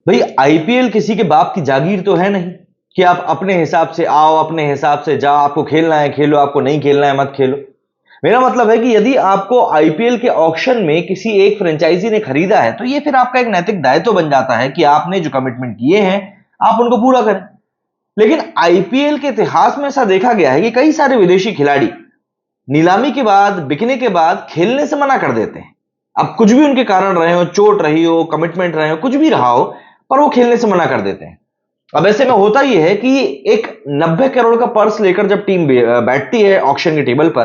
भाई आईपीएल किसी के बाप की जागीर तो है नहीं कि आप अपने हिसाब से आओ, अपने हिसाब से जाओ, आपको खेलना है खेलो, आपको नहीं खेलना है मत खेलो। मेरा मतलब है कि यदि आपको आईपीएल के ऑक्शन में किसी एक फ्रेंचाइजी ने खरीदा है तो ये फिर आपका एक नैतिक दायित्व बन जाता है कि आपने जो कमिटमेंट किए हैं आप उनको पूरा करें। लेकिन आईपीएल के इतिहास में ऐसा देखा गया है कि कई सारे विदेशी खिलाड़ी नीलामी के बाद, बिकने के बाद खेलने से मना कर देते हैं। अब कुछ भी उनके कारण रहे हो, चोट रही हो, कमिटमेंट रहे हो, कुछ भी रहा हो, पर वो खेलने से मना कर देते हैं। अब ऐसे में होता यह है कि एक 90 करोड़ का पर्स लेकर जब टीम बैठती है ऑक्शन के टेबल पर,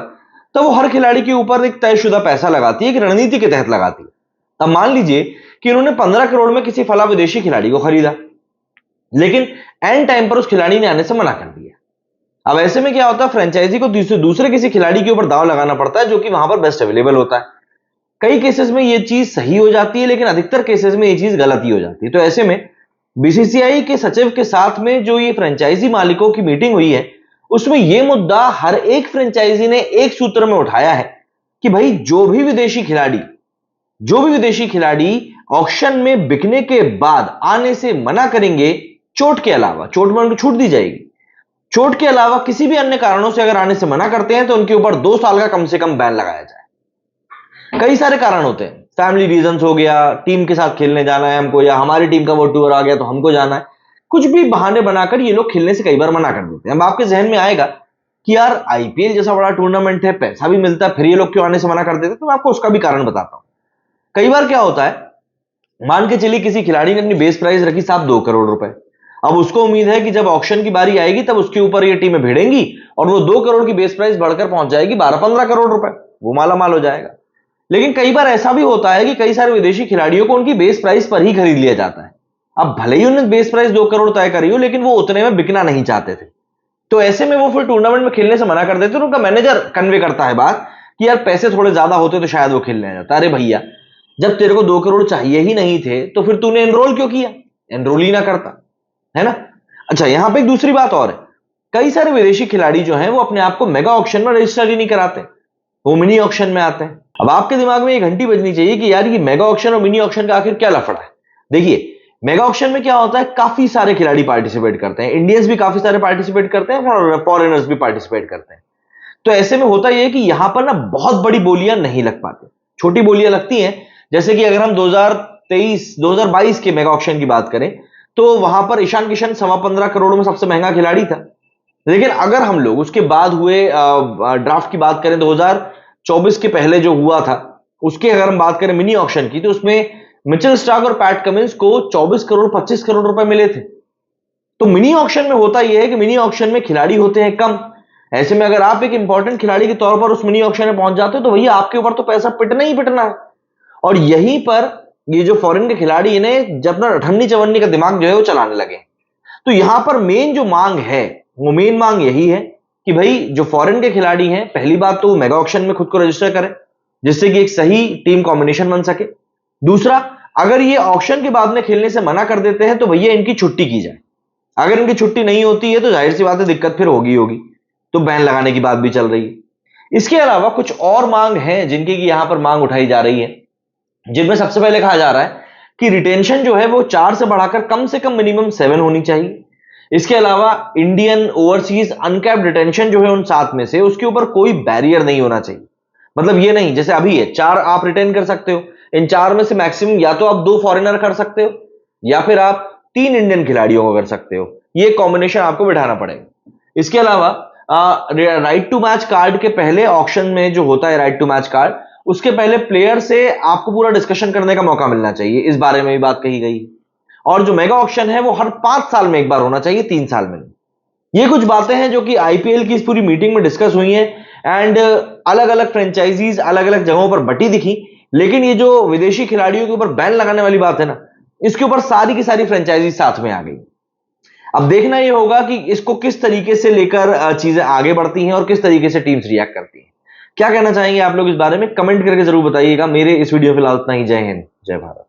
तो वो हर खिलाड़ी के ऊपर एक तयशुदा पैसा लगाती है, एक रणनीति के तहत लगाती है। अब मान लीजिए कि उन्होंने 15 करोड़ में किसी फला विदेशी खिलाड़ी को खरीदा, लेकिन एंड टाइम पर उस खिलाड़ी ने आने से मना कर दिया। अब ऐसे में क्या होता है, फ्रेंचाइजी को दूसरे किसी खिलाड़ी के ऊपर दांव लगाना पड़ता है जो कि वहां पर बेस्ट अवेलेबल होता है। कई केसेस में यह चीज सही हो जाती है, लेकिन अधिकतर केसेस में यह चीज गलत ही हो जाती है। तो ऐसे में बीसीसीआई के सचिव के साथ में जो ये फ्रेंचाइजी मालिकों की मीटिंग हुई है, उसमें यह मुद्दा हर एक फ्रेंचाइजी ने एक सूत्र में उठाया है कि भाई जो भी विदेशी खिलाड़ी ऑक्शन में बिकने के बाद आने से मना करेंगे, चोट के अलावा, चोट में उनको छूट दी जाएगी, चोट के अलावा किसी भी अन्य कारणों से अगर आने से मना करते हैं तो उनके ऊपर 2 साल का कम से कम बैन लगाया जाए। कई सारे कारण होते हैं, फैमिली रीजंस हो गया, टीम के साथ खेलने जाना है हमको, या हमारी टीम का वो टूर आ गया तो हमको जाना है, कुछ भी बहाने बनाकर ये लोग खेलने से कई बार मना कर देते हैं। अब आपके जहन में आएगा कि यार आईपीएल जैसा बड़ा टूर्नामेंट है, पैसा भी मिलता है, फिर ये लोग क्यों आने से मना कर देते हैं? तो मैं आपको उसका भी कारण बताता हूं। कई बार क्या होता है, मान के चलिए किसी खिलाड़ी ने अपनी बेस प्राइस रखी साहब 2 करोड़ रुपए। अब उसको उम्मीद है कि जब ऑक्शन की बारी आएगी तब उसके ऊपर ये टीमें भिड़ेंगी और वो 2 करोड़ की बेस प्राइस बढ़कर पहुंच जाएगी 12-15 करोड़ रुपए, वो माला माल हो जाएगा। लेकिन कई बार ऐसा भी होता है कि कई सारे विदेशी खिलाड़ियों को उनकी बेस प्राइस पर ही खरीद लिया जाता है। अब भले ही उन्होंने बेस प्राइस 2 करोड़ तय करी हो, लेकिन वो उतने में बिकना नहीं चाहते थे। तो ऐसे में वो फिर टूर्नामेंट में खेलने से मना कर देते हैं। उनका मैनेजर कन्वे करता है बात कि यार पैसे थोड़े ज्यादा होते तो शायद वो खेलने आ जाता। अरे भैया, जब तेरे को 2 करोड़ चाहिए ही नहीं थे तो फिर तूने एनरोल क्यों किया? एनरोल ही ना करता, है ना? अच्छा, यहां पे एक दूसरी बात और है, कई सारे विदेशी खिलाड़ी जो हैं वो अपने आप को मेगा ऑक्शन में रजिस्टर ही नहीं कराते, वो मिनी ऑक्शन में आते हैं। अब आपके दिमाग में ये घंटी बजनी चाहिए कि यार ये मेगा ऑक्शन और मिनी ऑक्शन का आखिर क्या लफड़ा है। देखिए, मेगा ऑक्शन में क्या होता है, काफी सारे खिलाड़ी पार्टिसिपेट करते हैं, इंडियंस भी काफी सारे पार्टिसिपेट करते हैं और फॉरेनर्स भी पार्टिसिपेट करते हैं। तो ऐसे में होता यह है कि यहां पर ना बहुत बड़ी बोलियां नहीं लग पाती, छोटी बोलियां लगती हैं। जैसे कि अगर हम 2023-2022 के मेगा ऑक्शन की बात करें तो वहां पर ईशान किशन 15.25 करोड़ में सबसे महंगा खिलाड़ी था। लेकिन अगर हम लोग उसके बाद हुए ड्राफ्ट की बात करें 2024 के पहले जो हुआ था, उसके अगर हम बात करें मिनी ऑक्शन की, तो उसमें मिचेल स्टार्क और पैट कमिंस को 24 करोड़ 25 करोड़ रुपए मिले थे। तो मिनी ऑक्शन में होता यह है कि मिनी ऑक्शन में खिलाड़ी होते हैं कम। ऐसे में अगर आप एक इंपॉर्टेंट खिलाड़ी के तौर पर उस मिनी ऑक्शन में पहुंच जाते हो तो भैया आपके ऊपर तो पैसा पिटना ही पिटना है। और यहीं पर ये जो फॉरेन के खिलाड़ी इन्हें जब ना अठन्नी चवन्नी का दिमाग जो है वो चलाने लगे। तो यहां पर मेन जो मांग है, वो मेन मांग यही है कि भाई जो फॉरेन के खिलाड़ी हैं, पहली बात तो वो मेगा ऑक्शन में खुद को रजिस्टर करें जिससे कि एक सही टीम कॉम्बिनेशन बन सके। दूसरा, अगर ये ऑक्शन के बाद में खेलने से मना कर देते हैं तो भैया इनकी छुट्टी की जाए। अगर इनकी छुट्टी नहीं होती है तो जाहिर सी बात है दिक्कत फिर होगी, तो बैन लगाने की बात भी चल रही है। इसके अलावा कुछ और मांग है जिनकी की यहां पर मांग उठाई जा रही है, जिनमें सबसे पहले कहा जा रहा है कि रिटेंशन जो है वो 4 से बढ़ाकर कम से कम मिनिमम 7 होनी चाहिए। इसके अलावा इंडियन ओवरसीज अनकैप्ड रिटेंशन जो है उन 7 में से, उसके ऊपर कोई बैरियर नहीं होना चाहिए। मतलब ये नहीं जैसे अभी है 4 आप रिटेन कर सकते हो, इन 4 में से मैक्सिमम या तो आप 2 फॉरेनर कर सकते हो या फिर आप 3 इंडियन खिलाड़ियों को कर सकते हो। ये कॉम्बिनेशन आपको बिठाना पड़ेगा। इसके अलावा राइट टू मैच कार्ड के पहले ऑक्शन में जो होता है राइट टू मैच कार्ड, उसके पहले प्लेयर से आपको पूरा डिस्कशन करने का मौका मिलना चाहिए, इस बारे में भी बात कही गई। और जो मेगा ऑक्शन है वो हर 5 साल में एक बार होना चाहिए, 3 साल में नहीं। ये कुछ बातें हैं जो कि आईपीएल की इस पूरी मीटिंग में डिस्कस हुई हैं एंड अलग अलग फ्रेंचाइजीज अलग अलग जगहों पर बटी दिखी। लेकिन ये जो विदेशी खिलाड़ियों के ऊपर बैन लगाने वाली बात है ना, इसके ऊपर सारी की सारी फ्रेंचाइजीज साथ में आ गई। अब देखना यह होगा कि इसको किस तरीके से लेकर चीजें आगे बढ़ती हैं और किस तरीके से टीम्स रिएक्ट करती हैं। क्या कहना चाहेंगे आप लोग इस बारे में? कमेंट करके जरूर बताइएगा। मेरे इस वीडियो फिलहाल इतना ही। जय हिंद, जय भारत।